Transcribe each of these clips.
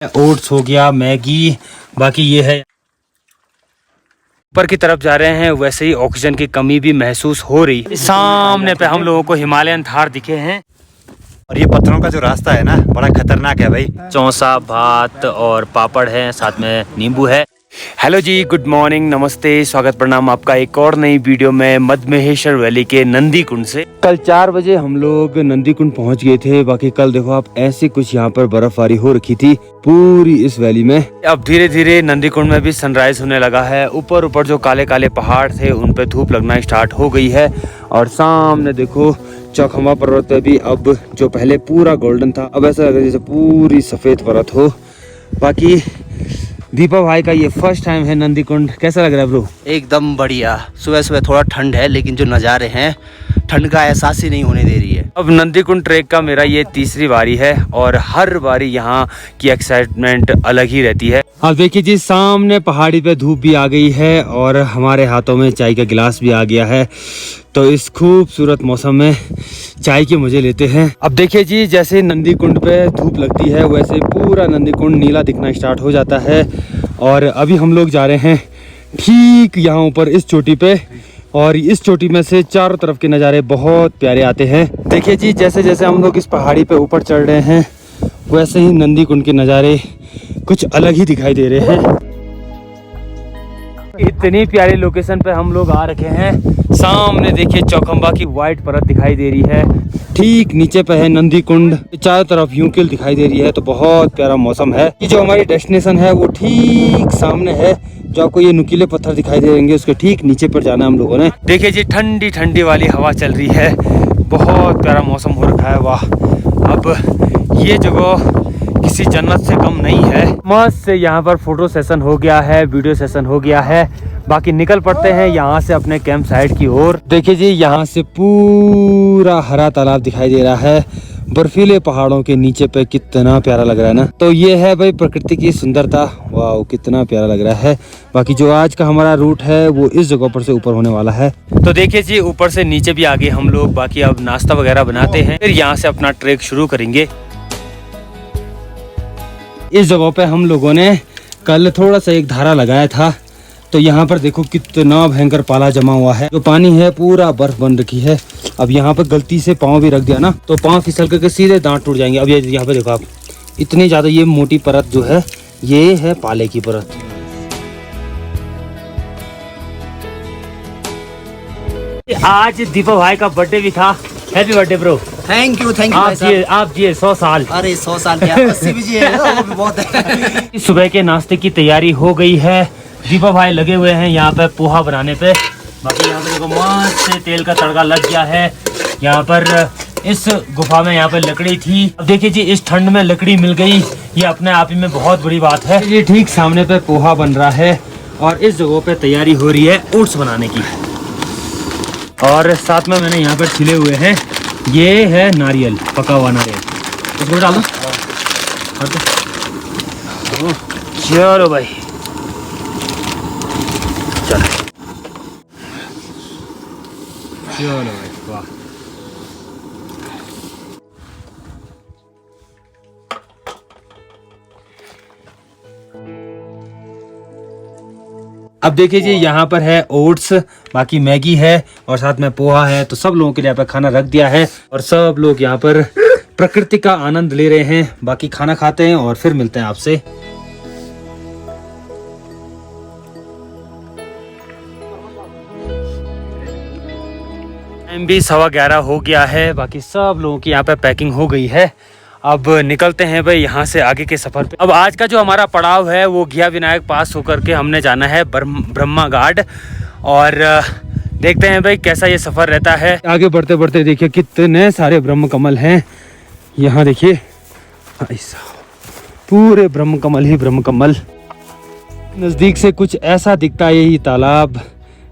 Oats हो गया, Maggi, बाकी ये है। ऊपर की तरफ जा रहे हैं, वैसे ही ऑक्सीजन की कमी भी महसूस हो रही। सामने पे हम लोगों को हिमालयन थार दिखे हैं। और ये पत्थरों का जो रास्ता है ना, बड़ा खतरनाक है भाई। चौसा, भात और पापड़ है, साथ में नींबू है। हेलो जी, गुड मॉर्निंग, नमस्ते, स्वागत प्रणाम आपका एक और नई वीडियो में मध्य वैली के नंदी कुंड से। कल 4 बजे हम लोग नंदी कुंड पहुंच गए थे। बाकी कल देखो आप, ऐसी कुछ यहाँ पर बर्फबारी हो रखी थी पूरी इस वैली में। अब धीरे धीरे नंदी कुंड में भी सनराइज होने लगा है। ऊपर ऊपर जो काले काले पहाड़ थे उन पे धूप लगना स्टार्ट हो गई है। और सामने देखो चौखंबा पर्वत पे भी अब जो पहले पूरा गोल्डन था, अब ऐसा लग रहा है जैसे पूरी सफेद परत हो। बाकी दीपा भाई का ये फर्स्ट टाइम है नंदी कुंड, कैसा लग रहा है ब्रो? एकदम बढ़िया। सुबह सुबह थोड़ा ठंड है, लेकिन जो नज़ारे हैं ठंड का एहसास ही नहीं होने दे रही है। अब नंदी कुंड ट्रैक का मेरा ये तीसरी बारी है और हर बारी यहाँ की एक्साइटमेंट अलग ही रहती है। अब देखिए जी, सामने पहाड़ी पे धूप भी आ गई है और हमारे हाथों में चाय का गिलास भी आ गया है। तो इस खूबसूरत मौसम में चाय के मजे लेते हैं। अब देखिए जी, जैसे नंदी कुंड पे धूप लगती है वैसे पूरा नंदी कुंड नीला दिखना स्टार्ट हो जाता है। और अभी हम लोग जा रहे हैं ठीक यहाँ ऊपर इस चोटी पे, और इस चोटी में से चारों तरफ के नज़ारे बहुत प्यारे आते हैं। देखिए जी, जैसे जैसे हम लोग इस पहाड़ी पे ऊपर चढ़ रहे हैं वैसे ही नंदी कुंड के नज़ारे कुछ अलग ही दिखाई दे रहे हैं। इतनी प्यारी लोकेशन पे हम लोग आ रखे हैं। सामने देखिए चौखंबा की वाइट परत दिखाई दे रही है, ठीक नीचे पे है नंदी कुंड, चारों तरफ यूंकिल दिखाई दे रही है। तो बहुत प्यारा मौसम है। ये जो हमारी डेस्टिनेशन है वो ठीक सामने है। जो आपको ये नुकीले पत्थर दिखाई देंगे उसके ठीक नीचे पर जाना हम लोगों ने। देखिए जी, ठंडी ठंडी वाली हवा चल रही है, बहुत प्यारा मौसम हो रखा है। वाह, अब ये जगह किसी जन्नत से कम नहीं है। मस्त से यहाँ पर फोटो सेशन हो गया है, वीडियो सेशन हो गया है। बाकी निकल पड़ते हैं यहाँ से अपने कैंप साइट की ओर। देखिए जी, यहाँ से पूरा हरा तालाब दिखाई दे रहा है, बर्फीले पहाड़ों के नीचे पे। कितना प्यारा लग रहा है ना। तो ये है भाई प्रकृति की सुंदरता। वाह, कितना प्यारा लग रहा है। बाकी जो आज का हमारा रूट है वो इस जगह पर से ऊपर होने वाला है। तो देखिए जी, ऊपर से नीचे भी आगे हम लोग। बाकी अब नाश्ता वगैरह बनाते हैं, फिर यहाँ से अपना ट्रेक शुरू करेंगे। इस जगह पे हम लोगों ने कल थोड़ा सा एक धारा लगाया था। तो यहाँ पर देखो कितना भयंकर पाला जमा हुआ है। जो पानी है पूरा बर्फ बन रखी है। अब यहाँ पर गलती से पाँव भी रख दिया ना तो पाँव फिसल करके सीधे दांत टूट जाएंगे। अब ये यहाँ पे देखो आप, इतनी ज्यादा ये मोटी परत जो है ये है पाले की परत। आज दीपक भाई का बर्थडे भी था। Happy birthday bro. Thank you आप जिए 100 साल। अरे 100 साल क्या, 80 भी जिए वो भी बहुत है। सुबह के नाश्ते की तैयारी हो गई है। दीपक भाई लगे हुए हैं यहाँ पे पोहा बनाने पे। बाकी यहाँ पे देखो मस्त से तेल का तड़का लग गया है। यहाँ पर इस गुफा में यहाँ पे लकड़ी थी। अब देखिए जी, इस ठंड में लकड़ी मिल गई, ये अपने आप ही में बहुत बड़ी बात है। ये ठीक सामने पे पोहा बन रहा है और इस जगह पे तैयारी हो रही है ओट्स बनाने की। और साथ में मैंने यहाँ पर छिले हुए हैं, ये है नारियल, पका हुआ नारियल। इसको डालो। चलो भाई, चलो भाई, वाह। अब देखिए जी, यहाँ पर है ओट्स, बाकी मैगी है और साथ में पोहा है। तो सब लोगों के लिए यहाँ पर खाना रख दिया है और सब लोग यहाँ पर प्रकृति का आनंद ले रहे हैं। बाकी खाना खाते हैं और फिर मिलते हैं आपसे। टाइम भी 11:15 हो गया है। बाकी सब लोगों की यहाँ पे पैकिंग हो गई है। अब निकलते हैं भाई यहाँ से आगे के सफर पे। अब आज का जो हमारा पड़ाव है वो घिया विनायक पास होकर के हमने जाना है ब्रह्मा घाट। और देखते हैं भाई कैसा ये सफर रहता है। आगे बढ़ते बढ़ते देखिए कितने सारे ब्रह्म कमल हैं। यहाँ देखिए ऐसा पूरे ब्रह्म कमल ही ब्रह्म कमल। नजदीक से कुछ ऐसा दिखता है यही तालाब।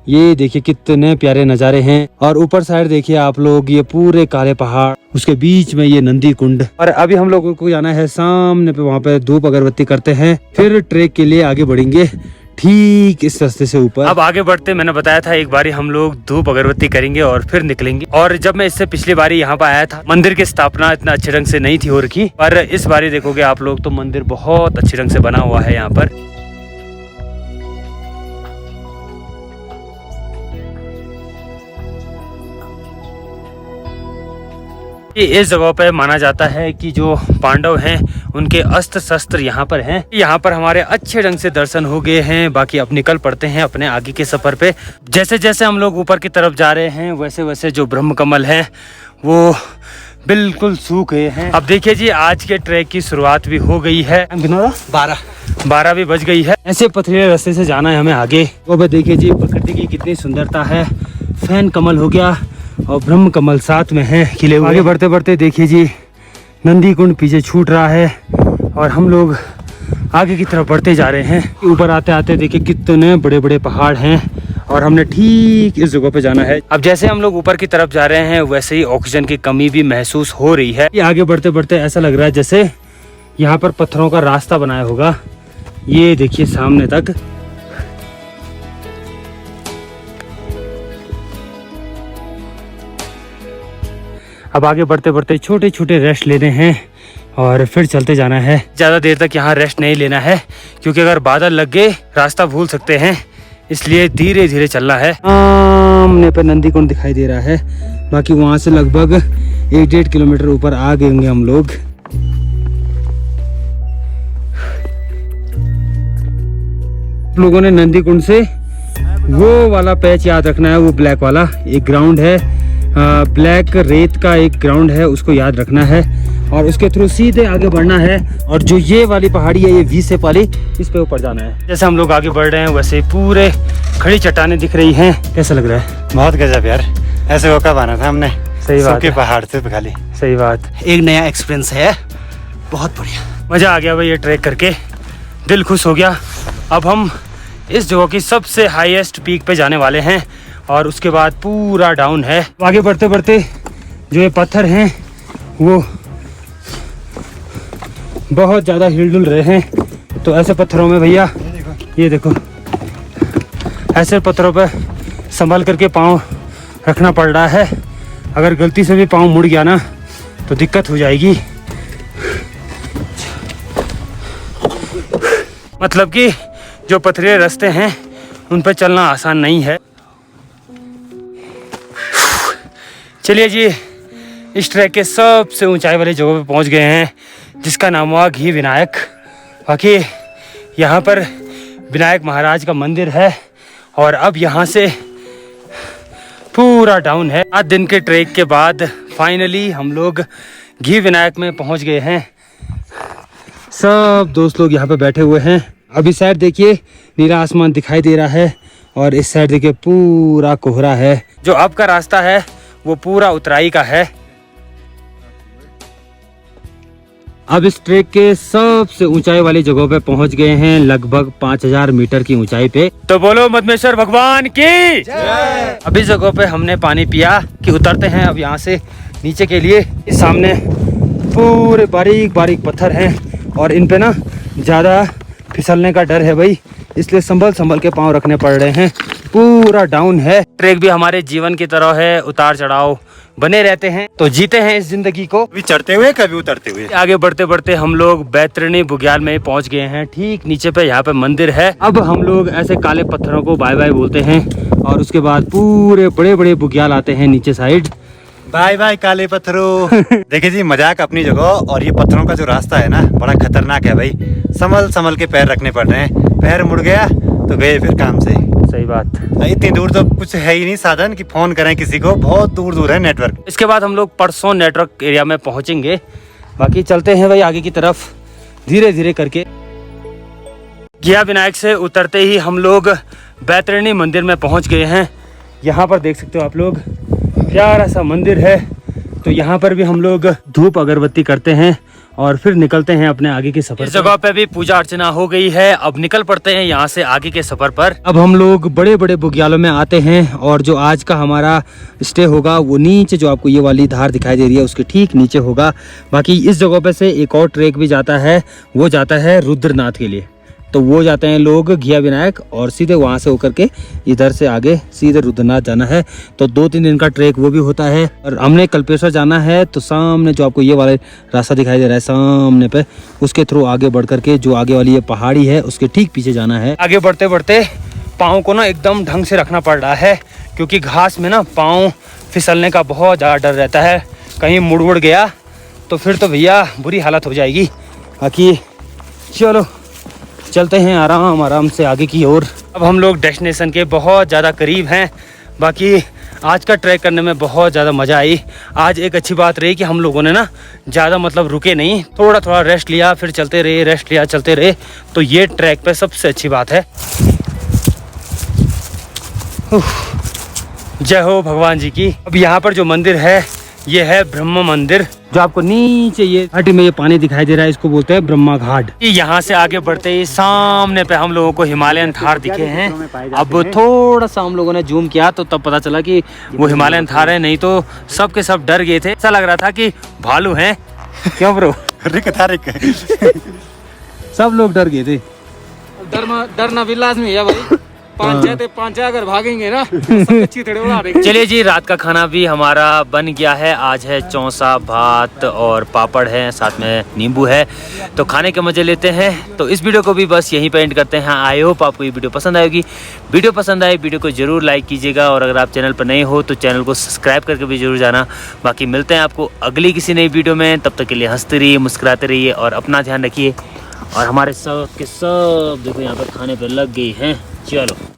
ये देखिए कितने प्यारे नज़ारे हैं। और ऊपर साइड देखिए आप लोग, ये पूरे काले पहाड़, उसके बीच में ये नंदी कुंड। और अभी हम लोगों को जाना है सामने पे, वहाँ पे धूप अगरबत्ती करते हैं, फिर ट्रेक के लिए आगे बढ़ेंगे। ठीक इस रास्ते से ऊपर। अब आगे बढ़ते, मैंने बताया था एक बारी हम लोग धूप अगरबत्ती करेंगे और फिर निकलेंगे। और जब मैं इससे पिछली बारी यहाँ पर आया था, मंदिर की स्थापना इतना अच्छे ढंग से नहीं थी हो रखी, पर इस बारी देखोगे आप लोग तो मंदिर बहुत अच्छे ढंग से बना हुआ है यहाँ पर। इस जगह पे माना जाता है कि जो पांडव हैं उनके अस्त्र शस्त्र यहाँ पर हैं। यहाँ पर हमारे अच्छे ढंग से दर्शन हो गए हैं। बाकी अब निकल पड़ते हैं अपने आगे के सफर पे। जैसे जैसे हम लोग ऊपर की तरफ जा रहे हैं वैसे वैसे जो ब्रह्म कमल है वो बिल्कुल सूख गए हैं। अब देखिए जी, आज के ट्रैक की शुरुआत भी हो गई है। 12 भी बज गई है। ऐसे पथरीले रास्ते से जाना है हमें आगे। वो देखिए जी, प्रकृति की कितनी सुंदरता है। फैन कमल हो गया और ब्रह्म कमल साथ में है खिले हुए। आगे बढ़ते बढ़ते देखिए जी, नंदी कुंड पीछे छूट रहा है और हम लोग आगे की तरफ बढ़ते जा रहे हैं। ऊपर आते आते देखिए कितने बड़े बड़े पहाड़ हैं और हमने ठीक इस जगह पे जाना है। अब जैसे हम लोग ऊपर की तरफ जा रहे हैं वैसे ही ऑक्सीजन की कमी भी महसूस हो रही है। आगे बढ़ते बढ़ते ऐसा लग रहा है जैसे यहाँ पर पत्थरों का रास्ता बनाया होगा। ये देखिए सामने तक। अब आगे बढ़ते बढ़ते छोटे छोटे रेस्ट लेने हैं और फिर चलते जाना है। ज़्यादा देर तक यहाँ रेस्ट नहीं लेना है क्योंकि अगर बादल लग गए रास्ता भूल सकते हैं, इसलिए धीरे धीरे चलना है। सामने पर नंदी कुंड दिखाई दे रहा है। बाकी वहाँ से लगभग 1-1.5 किलोमीटर ऊपर आ गए होंगे हम लोग। लोगों ने नंदी कुंड से वो वाला पैच याद रखना है, वो ब्लैक वाला एक ग्राउंड है, ब्लैक रेत का एक ग्राउंड है, उसको याद रखना है और उसके थ्रू सीधे आगे बढ़ना है। और जो ये वाली पहाड़ी है, ये वी शेप वाली, इस पे ऊपर जाना है। जैसे हम लोग आगे बढ़ रहे हैं वैसे पूरे खड़ी चट्टानें दिख रही हैं। कैसा लग रहा है? बहुत गजब यार, ऐसे वो कब आना था हमने। सही बात है। पहाड़ से खाली। सही बात। एक नया एक्सपीरियंस है, बहुत बढ़िया मजा आ गया भाई ये ट्रैक करके, दिल खुश हो गया। अब हम इस जगह की सबसे हाईएस्ट पीक पे जाने वाले हैं और उसके बाद पूरा डाउन है। आगे बढ़ते बढ़ते जो ये पत्थर हैं वो बहुत ज़्यादा हिल डुल रहे हैं। तो ऐसे पत्थरों में भैया, ये देखो, ऐसे पत्थरों पे संभल करके पाँव रखना पड़ रहा है। अगर गलती से भी पाँव मुड़ गया ना तो दिक्कत हो जाएगी। मतलब कि जो पथरीले रास्ते हैं उन पर चलना आसान नहीं है। चलिए जी, इस ट्रैक के सबसे ऊंचाई वाली जगह पे पहुंच गए हैं जिसका नाम हुआ घी विनायक। बाकी यहाँ पर विनायक महाराज का मंदिर है और अब यहाँ से पूरा डाउन है। 7 दिन के ट्रैक के बाद फाइनली हम लोग घी विनायक में पहुँच गए हैं। सब दोस्त लोग यहाँ पे बैठे हुए हैं। अब इस साइड देखिए नीला आसमान दिखाई दे रहा है और इस साइड देखिए पूरा कोहरा है। जो अब का रास्ता है वो पूरा उतराई का है। अब इस ट्रैक के सबसे ऊंचाई वाली जगह पे पहुंच गए हैं, लगभग 5000 मीटर की ऊंचाई पे। तो बोलो मदमेश्वर भगवान की जय। अभी जगह पे हमने पानी पिया कि उतरते हैं अब यहाँ से नीचे के लिए। इस सामने पूरे बारीक बारीक पत्थर हैं और इन पे ना ज़्यादा फिसलने का डर है भाई, इसलिए संभल संभल के पाँव रखने पड़ रहे हैं। पूरा डाउन है। ट्रैक भी हमारे जीवन की तरह है, उतार चढ़ाव बने रहते हैं, तो जीते हैं इस जिंदगी को, कभी चढ़ते हुए कभी उतरते हुए। आगे बढ़ते बढ़ते हम लोग बैतरणी बुग्याल में पहुंच गए हैं। ठीक नीचे पे यहाँ पे मंदिर है। अब हम लोग ऐसे काले पत्थरों को बाय बाय बोलते हैं और उसके बाद पूरे बड़े बड़े बुग्याल आते हैं नीचे साइड। बाय बाय काले पत्थरों। देखिए जी, मजाक अपनी जगह, और ये पत्थरों का जो रास्ता है ना बड़ा खतरनाक है भाई। संभल संभल के पैर रखने पड़ रहे हैं, पैर मुड़ गया तो गए फिर काम से। सही बात। इतनी दूर तो कुछ है ही नहीं साधन कि फोन करें किसी को, बहुत दूर दूर है नेटवर्क। इसके बाद हम लोग परसों नेटवर्क एरिया में पहुंचेंगे। बाकी चलते हैं भाई आगे की तरफ धीरे धीरे करके। घिया विनायक से उतरते ही हम लोग बैतरणी मंदिर में पहुंच गए हैं। यहाँ पर देख सकते हो आप लोग, प्यारा सा मंदिर है। तो यहाँ पर भी हम लोग धूप अगरबत्ती करते हैं और फिर निकलते हैं अपने आगे के सफर। इस जगह पे भी पूजा अर्चना हो गई है। अब निकल पड़ते हैं यहाँ से आगे के सफर पर। अब हम लोग बड़े बड़े बुग्यालों में आते हैं और जो आज का हमारा स्टे होगा वो नीचे, जो आपको ये वाली धार दिखाई दे रही है उसके ठीक नीचे होगा। बाकी इस जगह पे से एक और ट्रैक भी जाता है, वो जाता है रुद्रनाथ के लिए। तो वो जाते हैं लोग घिया विनायक और सीधे वहाँ से होकर के इधर से आगे सीधे रुद्रनाथ जाना है। तो 2-3 दिन का ट्रैक वो भी होता है। और हमने कल्पेश्वर जाना है तो सामने जो आपको ये वाला रास्ता दिखाई दे रहा है सामने पे, उसके थ्रू आगे बढ़ करके जो आगे वाली ये पहाड़ी है उसके ठीक पीछे जाना है। आगे बढ़ते बढ़ते पाँव को ना एकदम ढंग से रखना पड़ रहा है, क्योंकि घास में ना पाँव फिसलने का बहुत ज़्यादा डर रहता है। कहीं मुड़ गया तो फिर तो भैया बुरी हालत हो जाएगी। बाकी चलो चलते हैं आराम आराम से आगे की ओर। अब हम लोग डेस्टिनेशन के बहुत ज़्यादा करीब हैं। बाकी आज का ट्रैक करने में बहुत ज़्यादा मज़ा आई। आज एक अच्छी बात रही कि हम लोगों ने ना ज़्यादा मतलब रुके नहीं, थोड़ा थोड़ा रेस्ट लिया, फिर चलते रहे, रेस्ट लिया, चलते रहे। तो ये ट्रैक पे सबसे अच्छी बात है। जय हो भगवान जी की। अब यहाँ पर जो मंदिर है ये है ब्रह्म मंदिर। जो आपको नीचे ये घाटी में ये पानी दिखाई दे रहा है इसको बोलते हैं ब्रह्मा घाट। यहाँ से आगे बढ़ते ही सामने पे हम लोगों को हिमालयन थार दिखे हैं। अब थोड़ा सा हम लोगों ने जूम किया तो तब पता चला कि वो हिमालयन थार है, नहीं तो सब के सब डर गए थे। ऐसा लग रहा था कि भालू हैं। क्यों ब्रो? रिक था रिक। सब लोग डर गए थे। डरना भी लाजमी है भाई। पांच अगर भागेंगे ना सब अच्छी थोड़ी उड़ा देंगे। चलिए जी, रात का खाना भी हमारा बन गया है। आज है चौसा, भात और पापड़ है, साथ में नींबू है। तो खाने के मजे लेते हैं। तो इस वीडियो को भी बस यहीं पे एंड करते हैं। आई होप आपको ये वीडियो पसंद आएगी। वीडियो पसंद आए वीडियो को जरूर लाइक कीजिएगा, और अगर आप चैनल पर नए हो तो चैनल को सब्सक्राइब करके भी जरूर जाना। बाकी मिलते हैं आपको अगली किसी नई वीडियो में। तब तक के लिए हंसते रहिए, मुस्कुराते रहिए और अपना ध्यान रखिए। और हमारे सब के सब देखो यहाँ पर खाने पर लग गई हैं। चलो।